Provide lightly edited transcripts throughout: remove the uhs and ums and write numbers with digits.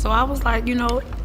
So I was like,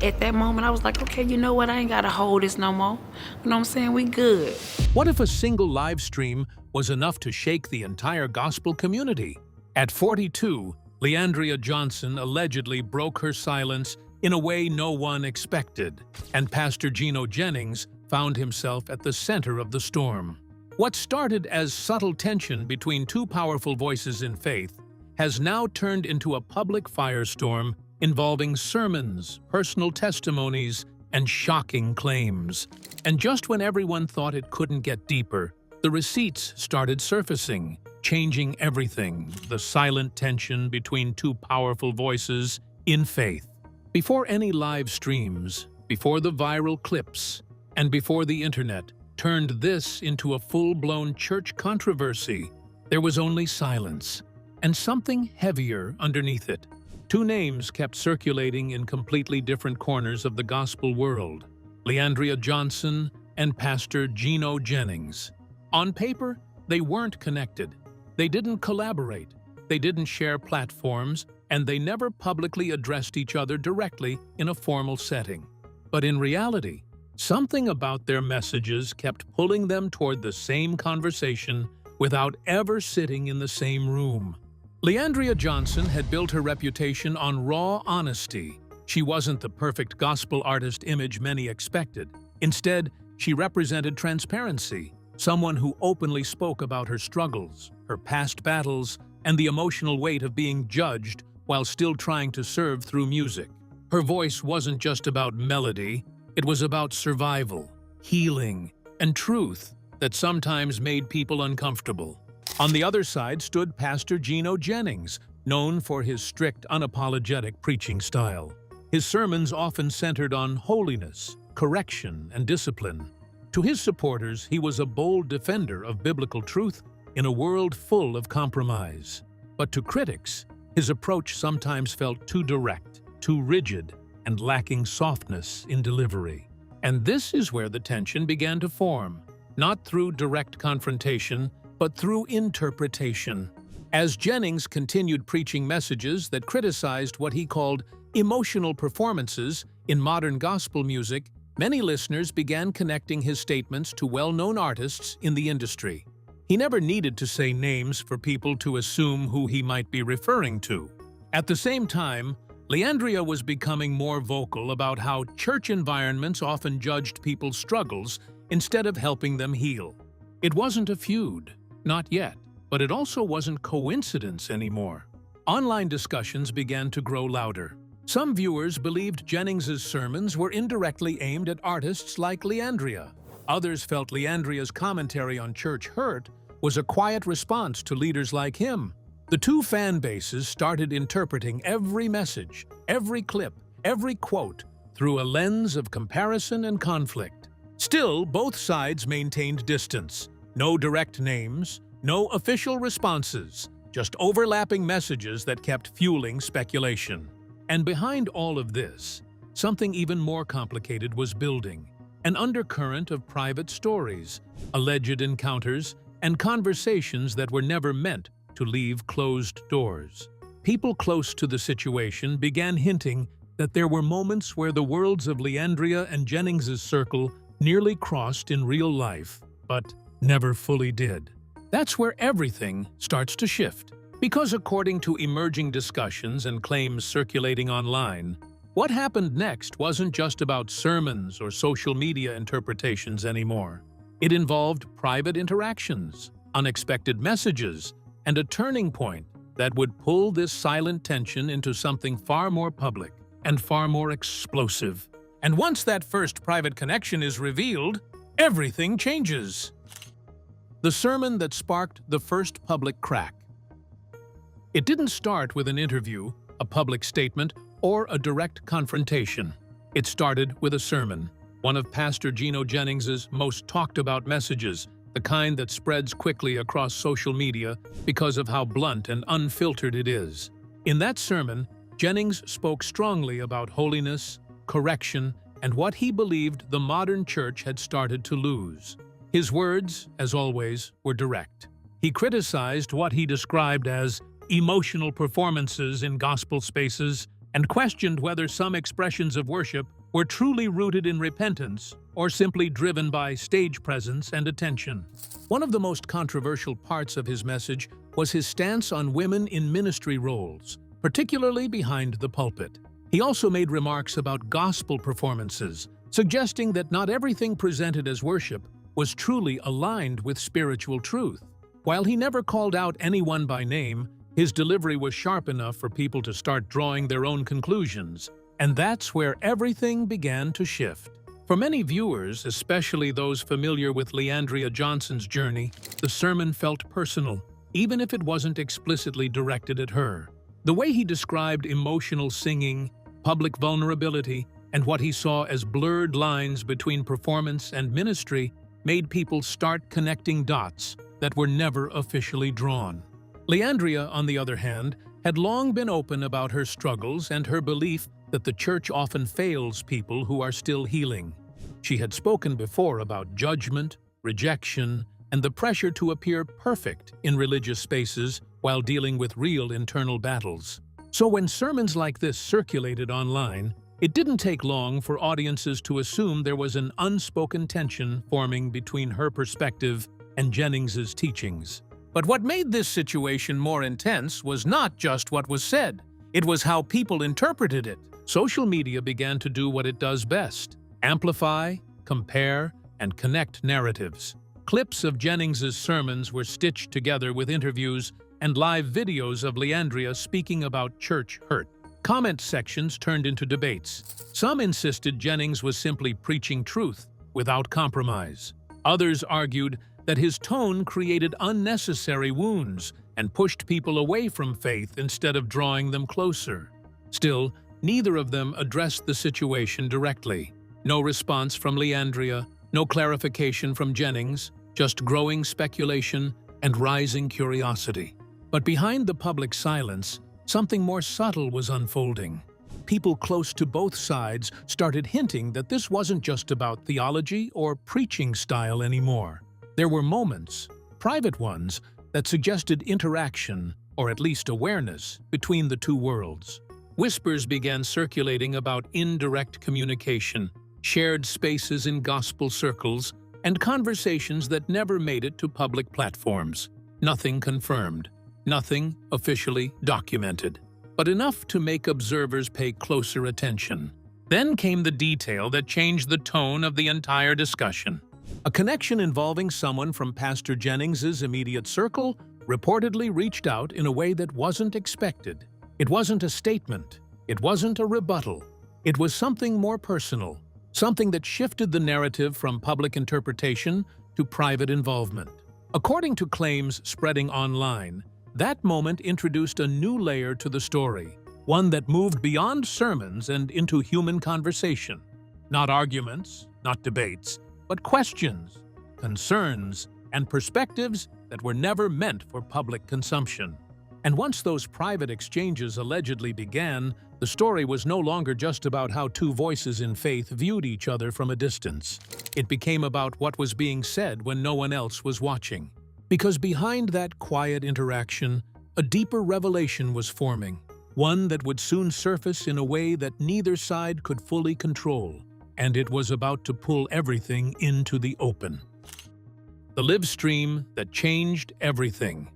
at that moment, I was like, okay, you know what? I ain't got to hold this no more. You know what I'm saying? We good. What if a single live stream was enough to shake the entire gospel community? At 42, Leandria Johnson allegedly broke her silence in a way no one expected, and Pastor Gino Jennings found himself at the center of the storm. What started as subtle tension between two powerful voices in faith has now turned into a public firestorm involving sermons, personal testimonies, and shocking claims. And just when everyone thought it couldn't get deeper, the receipts started surfacing, changing everything, the silent tension between two powerful voices in faith. Before any live streams, before the viral clips, and before the internet turned this into a full-blown church controversy, there was only silence, and something heavier underneath it. Two names kept circulating in completely different corners of the gospel world: Leandria Johnson and Pastor Gino Jennings. On paper, they weren't connected. They didn't collaborate. They didn't share platforms, and they never publicly addressed each other directly in a formal setting. But in reality, something about their messages kept pulling them toward the same conversation without ever sitting in the same room. Leandria Johnson had built her reputation on raw honesty. She wasn't the perfect gospel artist image many expected. Instead, she represented transparency, someone who openly spoke about her struggles, her past battles, and the emotional weight of being judged while still trying to serve through music. Her voice wasn't just about melody, it was about survival, healing, and truth that sometimes made people uncomfortable. On the other side stood Pastor Gino Jennings, known for his strict, unapologetic preaching style. His sermons often centered on holiness, correction, and discipline. To his supporters, he was a bold defender of biblical truth in a world full of compromise. But to critics, his approach sometimes felt too direct, too rigid, and lacking softness in delivery. And this is where the tension began to form, not through direct confrontation, but through interpretation. As Jennings continued preaching messages that criticized what he called emotional performances in modern gospel music, many listeners began connecting his statements to well-known artists in the industry. He never needed to say names for people to assume who he might be referring to. At the same time, Leandria was becoming more vocal about how church environments often judged people's struggles instead of helping them heal. It wasn't a feud. Not yet, but it also wasn't coincidence anymore. Online discussions began to grow louder. Some viewers believed Jennings's sermons were indirectly aimed at artists like Leandria. Others felt Leandria's commentary on church hurt was a quiet response to leaders like him. The two fan bases started interpreting every message, every clip, every quote through a lens of comparison and conflict. Still, both sides maintained distance. No direct names, no official responses, just overlapping messages that kept fueling speculation. And behind all of this, something even more complicated was building: an undercurrent of private stories, alleged encounters, and conversations that were never meant to leave closed doors. People close to the situation began hinting that there were moments where the worlds of Leandria and Jennings's circle nearly crossed in real life, but never fully did. That's where everything starts to shift. Because according to emerging discussions and claims circulating online, what happened next wasn't just about sermons or social media interpretations anymore. It involved private interactions, unexpected messages, and a turning point that would pull this silent tension into something far more public and far more explosive. And once that first private connection is revealed, everything changes. The sermon that sparked the first public crack. It didn't start with an interview, a public statement, or a direct confrontation. It started with a sermon, one of Pastor Gino Jennings's most talked-about messages, the kind that spreads quickly across social media because of how blunt and unfiltered it is. In that sermon, Jennings spoke strongly about holiness, correction, and what he believed the modern church had started to lose. His words, as always, were direct. He criticized what he described as emotional performances in gospel spaces, and questioned whether some expressions of worship were truly rooted in repentance or simply driven by stage presence and attention. One of the most controversial parts of his message was his stance on women in ministry roles, particularly behind the pulpit. He also made remarks about gospel performances, suggesting that not everything presented as worship was truly aligned with spiritual truth. While he never called out anyone by name, his delivery was sharp enough for people to start drawing their own conclusions, and that's where everything began to shift. For many viewers, especially those familiar with Leandria Johnson's journey, the sermon felt personal, even if it wasn't explicitly directed at her. The way he described emotional singing, public vulnerability, and what he saw as blurred lines between performance and ministry made people start connecting dots that were never officially drawn. Leandria, on the other hand, had long been open about her struggles and her belief that the church often fails people who are still healing. She had spoken before about judgment, rejection, and the pressure to appear perfect in religious spaces while dealing with real internal battles. So when sermons like this circulated online, it didn't take long for audiences to assume there was an unspoken tension forming between her perspective and Jennings's teachings. But what made this situation more intense was not just what was said. It was how people interpreted it. Social media began to do what it does best: amplify, compare, and connect narratives. Clips of Jennings's sermons were stitched together with interviews and live videos of Leandria speaking about church hurt. Comment sections turned into debates. Some insisted Jennings was simply preaching truth without compromise. Others argued that his tone created unnecessary wounds and pushed people away from faith instead of drawing them closer. Still, neither of them addressed the situation directly. No response from Leandria, no clarification from Jennings, just growing speculation and rising curiosity. But behind the public silence, something more subtle was unfolding. People close to both sides started hinting that this wasn't just about theology or preaching style anymore. There were moments, private ones, that suggested interaction, or at least awareness, between the two worlds. Whispers began circulating about indirect communication, shared spaces in gospel circles, and conversations that never made it to public platforms. Nothing confirmed, nothing officially documented, but enough to make observers pay closer attention. Then came the detail that changed the tone of the entire discussion. A connection involving someone from Pastor Jennings's immediate circle reportedly reached out in a way that wasn't expected. It wasn't a statement. It wasn't a rebuttal. It was something more personal, something that shifted the narrative from public interpretation to private involvement. According to claims spreading online, that moment introduced a new layer to the story, one that moved beyond sermons and into human conversation. Not arguments, not debates, but questions, concerns, and perspectives that were never meant for public consumption. And once those private exchanges allegedly began, the story was no longer just about how two voices in faith viewed each other from a distance. It became about what was being said when no one else was watching. Because behind that quiet interaction, a deeper revelation was forming, one that would soon surface in a way that neither side could fully control. And it was about to pull everything into the open. The live stream that changed everything.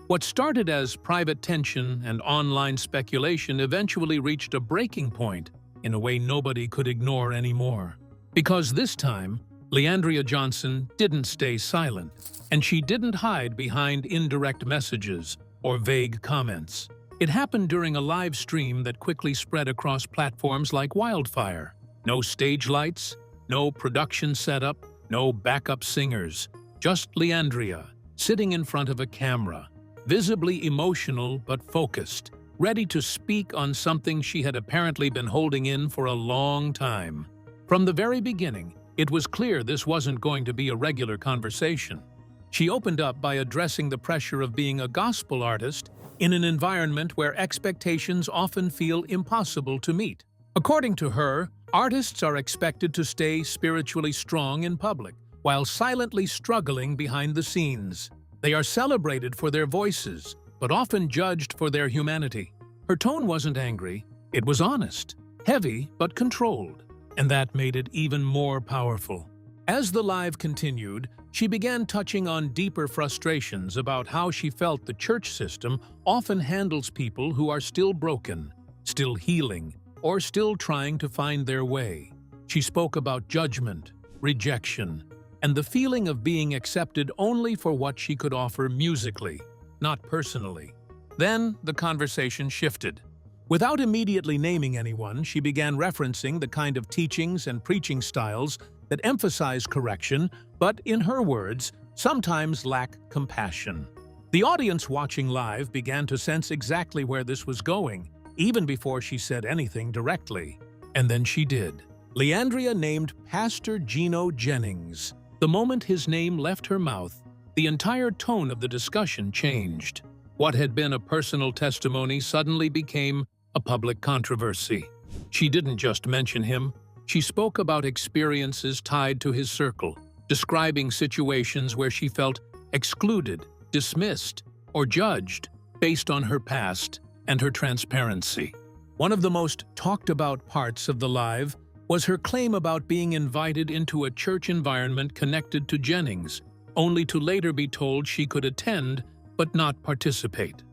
What started as private tension and online speculation eventually reached a breaking point in a way nobody could ignore anymore. Because this time, Leandria Johnson didn't stay silent, and she didn't hide behind indirect messages or vague comments. It happened during a live stream that quickly spread across platforms like wildfire. No stage lights, no production setup, no backup singers, just Leandria, sitting in front of a camera, visibly emotional but focused, ready to speak on something she had apparently been holding in for a long time. From the very beginning, it was clear this wasn't going to be a regular conversation. She opened up by addressing the pressure of being a gospel artist in an environment where expectations often feel impossible to meet. According to her, artists are expected to stay spiritually strong in public, while silently struggling behind the scenes. They are celebrated for their voices, but often judged for their humanity. Her tone wasn't angry, it was honest, heavy but controlled, and that made it even more powerful. As the live continued, she began touching on deeper frustrations about how she felt the church system often handles people who are still broken, still healing, or still trying to find their way. She spoke about judgment, rejection, and the feeling of being accepted only for what she could offer musically, not personally. Then the conversation shifted. Without immediately naming anyone, she began referencing the kind of teachings and preaching styles that emphasize correction, but, in her words, sometimes lack compassion. The audience watching live began to sense exactly where this was going, even before she said anything directly. And then she did. Leandria named Pastor Gino Jennings. The moment his name left her mouth, the entire tone of the discussion changed. What had been a personal testimony suddenly became a public controversy. She didn't just mention him, she spoke about experiences tied to his circle, describing situations where she felt excluded, dismissed, or judged based on her past and her transparency. One of the most talked about parts of the live was her claim about being invited into a church environment connected to Jennings, only to later be told she could attend but not participate.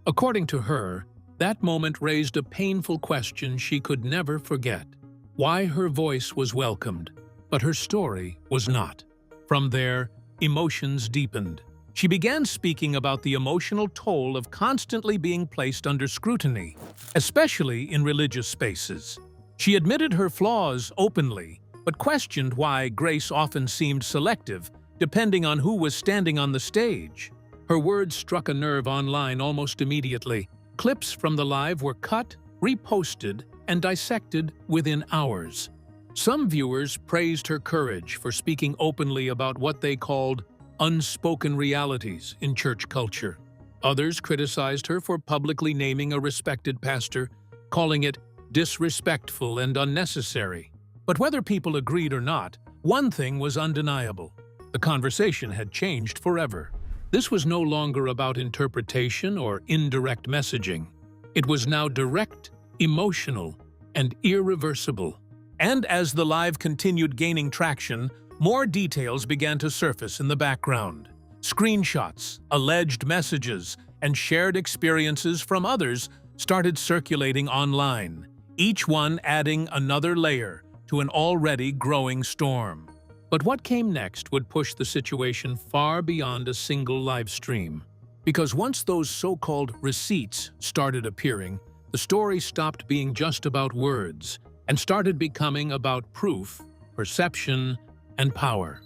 According to her, that moment raised a painful question she could never forget: why her voice was welcomed, but her story was not. From there, emotions deepened. She began speaking about the emotional toll of constantly being placed under scrutiny, especially in religious spaces. She admitted her flaws openly, but questioned why grace often seemed selective, depending on who was standing on the stage. Her words struck a nerve online almost immediately. Clips from the live were cut, reposted, and dissected within hours. Some viewers praised her courage for speaking openly about what they called unspoken realities in church culture. Others criticized her for publicly naming a respected pastor, calling it disrespectful and unnecessary. But whether people agreed or not, one thing was undeniable: the conversation had changed forever. This was no longer about interpretation or indirect messaging. It was now direct, emotional, and irreversible. And as the live continued gaining traction, more details began to surface in the background. Screenshots, alleged messages, and shared experiences from others started circulating online, each one adding another layer to an already growing storm. But what came next would push the situation far beyond a single live stream. Because once those so-called receipts started appearing, the story stopped being just about words and started becoming about proof, perception, and power.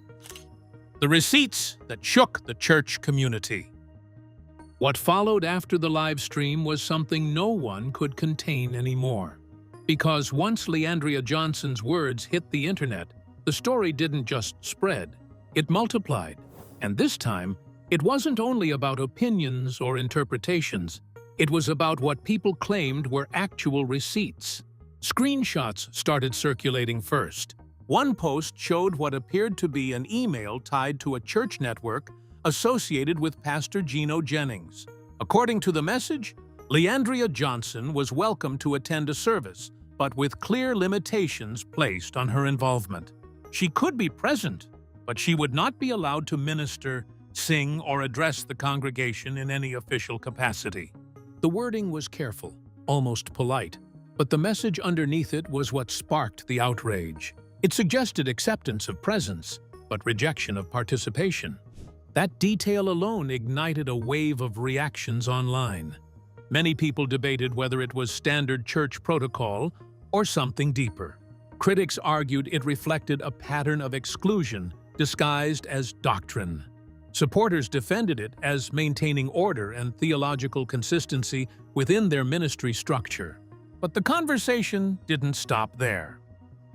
The receipts that shook the church community. What followed after the live stream was something no one could contain anymore. Because once Leandria Johnson's words hit the internet, the story didn't just spread, it multiplied. And this time, it wasn't only about opinions or interpretations, it was about what people claimed were actual receipts. Screenshots started circulating first. One post showed what appeared to be an email tied to a church network associated with Pastor Gino Jennings. According to the message, Leandria Johnson was welcome to attend a service, but with clear limitations placed on her involvement. She could be present, but she would not be allowed to minister, sing, or address the congregation in any official capacity. The wording was careful, almost polite, but the message underneath it was what sparked the outrage. It suggested acceptance of presence, but rejection of participation. That detail alone ignited a wave of reactions online. Many people debated whether it was standard church protocol or something deeper. Critics argued it reflected a pattern of exclusion disguised as doctrine. Supporters defended it as maintaining order and theological consistency within their ministry structure. But the conversation didn't stop there.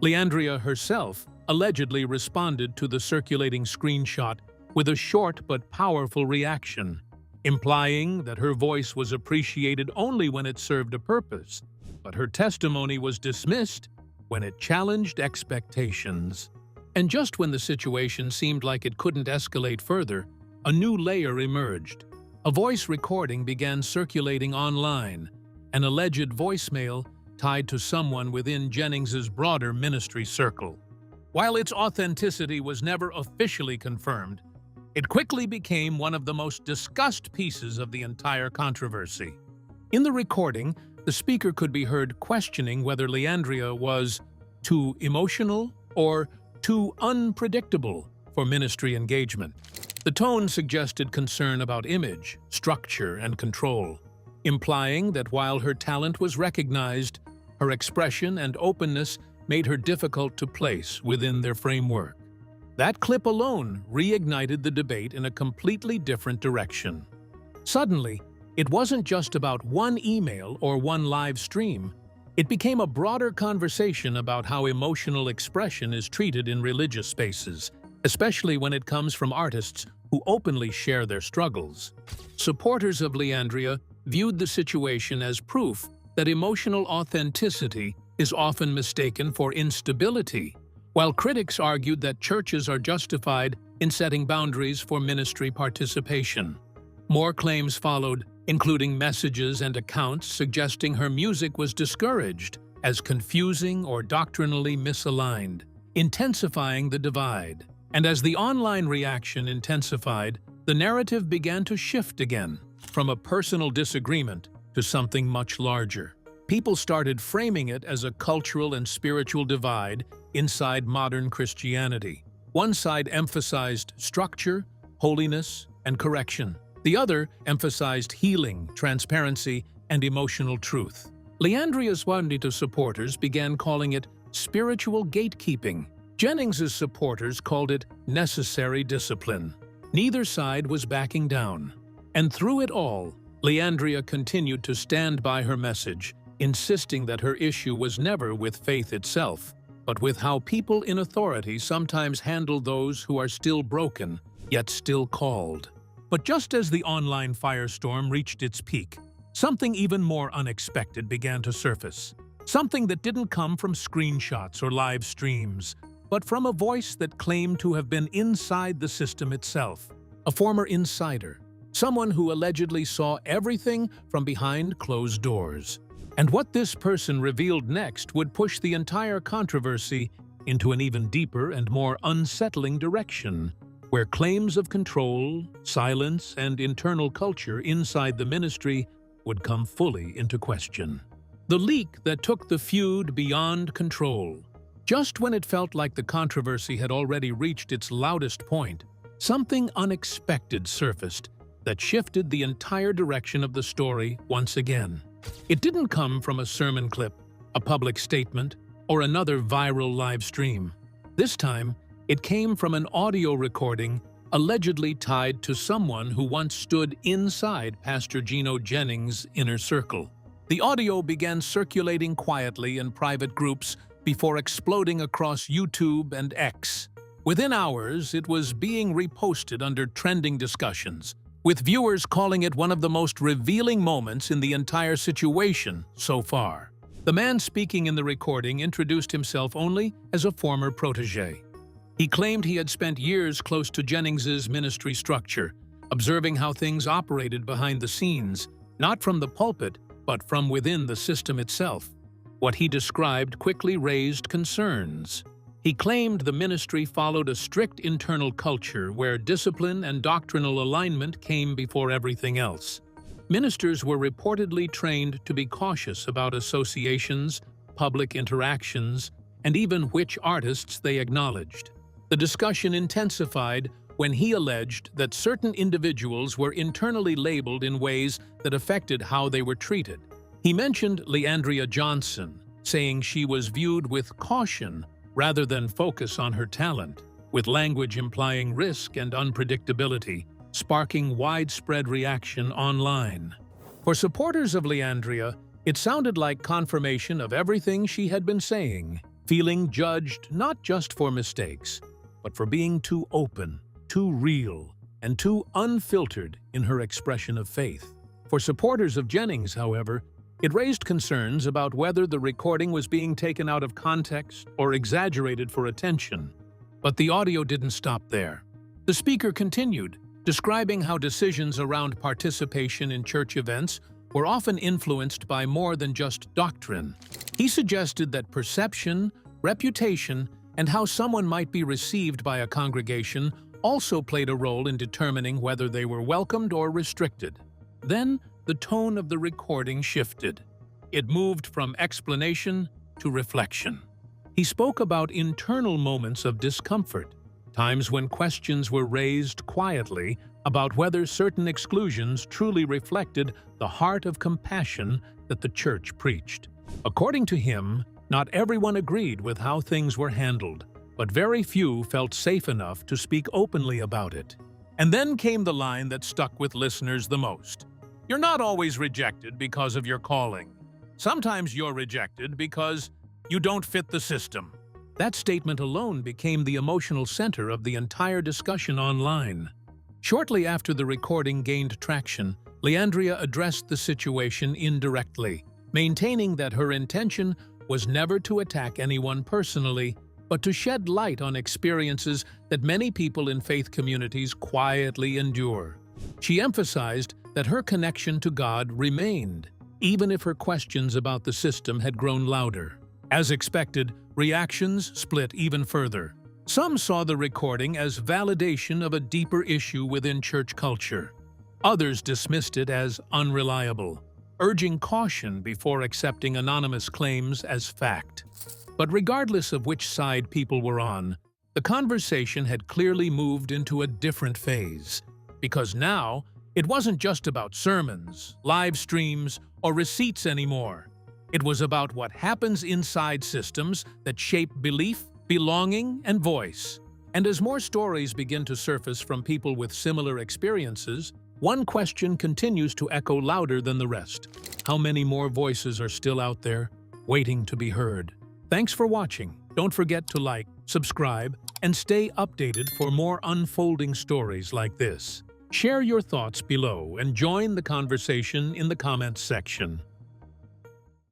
Leandria herself allegedly responded to the circulating screenshot with a short but powerful reaction, implying that her voice was appreciated only when it served a purpose, but her testimony was dismissed when it challenged expectations. And just when the situation seemed like it couldn't escalate further, a new layer emerged. A voice recording began circulating online, an alleged voicemail tied to someone within Jennings's broader ministry circle. While its authenticity was never officially confirmed, it quickly became one of the most discussed pieces of the entire controversy. In the recording, the speaker could be heard questioning whether Leandria was too emotional or too unpredictable for ministry engagement. The tone suggested concern about image, structure, and control, implying that while her talent was recognized, her expression and openness made her difficult to place within their framework. That clip alone reignited the debate in a completely different direction. Suddenly, it wasn't just about one email or one live stream. It became a broader conversation about how emotional expression is treated in religious spaces, especially when it comes from artists who openly share their struggles. Supporters of Leandria viewed the situation as proof that emotional authenticity is often mistaken for instability, while critics argued that churches are justified in setting boundaries for ministry participation. More claims followed, including messages and accounts suggesting her music was discouraged as confusing or doctrinally misaligned, intensifying the divide. And as the online reaction intensified, the narrative began to shift again, from a personal disagreement to something much larger. People started framing it as a cultural and spiritual divide inside modern Christianity. One side emphasized structure, holiness, and correction. The other emphasized healing, transparency, and emotional truth. Leandria's Juanito supporters began calling it spiritual gatekeeping. Jennings's supporters called it necessary discipline. Neither side was backing down. And through it all, Leandria continued to stand by her message, insisting that her issue was never with faith itself, but with how people in authority sometimes handle those who are still broken, yet still called. But just as the online firestorm reached its peak, something even more unexpected began to surface. Something that didn't come from screenshots or live streams, but from a voice that claimed to have been inside the system itself. A former insider, someone who allegedly saw everything from behind closed doors. And what this person revealed next would push the entire controversy into an even deeper and more unsettling direction, where claims of control, silence, and internal culture inside the ministry would come fully into question. The leak that took the feud beyond control. Just when it felt like the controversy had already reached its loudest point, something unexpected surfaced that shifted the entire direction of the story once again. It didn't come from a sermon clip, a public statement, or another viral live stream. This time, it came from an audio recording allegedly tied to someone who once stood inside Pastor Gino Jennings' inner circle. The audio began circulating quietly in private groups before exploding across YouTube and X. Within hours, it was being reposted under trending discussions, with viewers calling it one of the most revealing moments in the entire situation so far. The man speaking in the recording introduced himself only as a former protege. He claimed he had spent years close to Jennings's ministry structure, observing how things operated behind the scenes, not from the pulpit, but from within the system itself. What he described quickly raised concerns. He claimed the ministry followed a strict internal culture where discipline and doctrinal alignment came before everything else. Ministers were reportedly trained to be cautious about associations, public interactions, and even which artists they acknowledged. The discussion intensified when he alleged that certain individuals were internally labeled in ways that affected how they were treated. He mentioned Leandria Johnson, saying she was viewed with caution rather than focus on her talent, with language implying risk and unpredictability, sparking widespread reaction online. For supporters of Leandria, it sounded like confirmation of everything she had been saying, feeling judged not just for mistakes, but for being too open, too real, and too unfiltered in her expression of faith. For supporters of Jennings, however, it raised concerns about whether the recording was being taken out of context or exaggerated for attention. But the audio didn't stop there. The speaker continued, describing how decisions around participation in church events were often influenced by more than just doctrine. He suggested that perception, reputation, and how someone might be received by a congregation also played a role in determining whether they were welcomed or restricted. Then, the tone of the recording shifted. It moved from explanation to reflection. He spoke about internal moments of discomfort, times when questions were raised quietly about whether certain exclusions truly reflected the heart of compassion that the church preached. According to him, not everyone agreed with how things were handled, but very few felt safe enough to speak openly about it. And then came the line that stuck with listeners the most. You're not always rejected because of your calling. Sometimes you're rejected because you don't fit the system. That statement alone became the emotional center of the entire discussion online. Shortly after the recording gained traction, Leandria addressed the situation indirectly, maintaining that her intention was never to attack anyone personally, but to shed light on experiences that many people in faith communities quietly endure. She emphasized that her connection to God remained, even if her questions about the system had grown louder. As expected, reactions split even further. Some saw the recording as validation of a deeper issue within church culture. Others dismissed it as unreliable, urging caution before accepting anonymous claims as fact. But regardless of which side people were on, the conversation had clearly moved into a different phase. Because now, it wasn't just about sermons, live streams, or receipts anymore. It was about what happens inside systems that shape belief, belonging, and voice. And as more stories begin to surface from people with similar experiences, one question continues to echo louder than the rest. How many more voices are still out there, waiting to be heard? Thanks for watching. Don't forget to like, subscribe, and stay updated for more unfolding stories like this. Share your thoughts below and join the conversation in the comments section.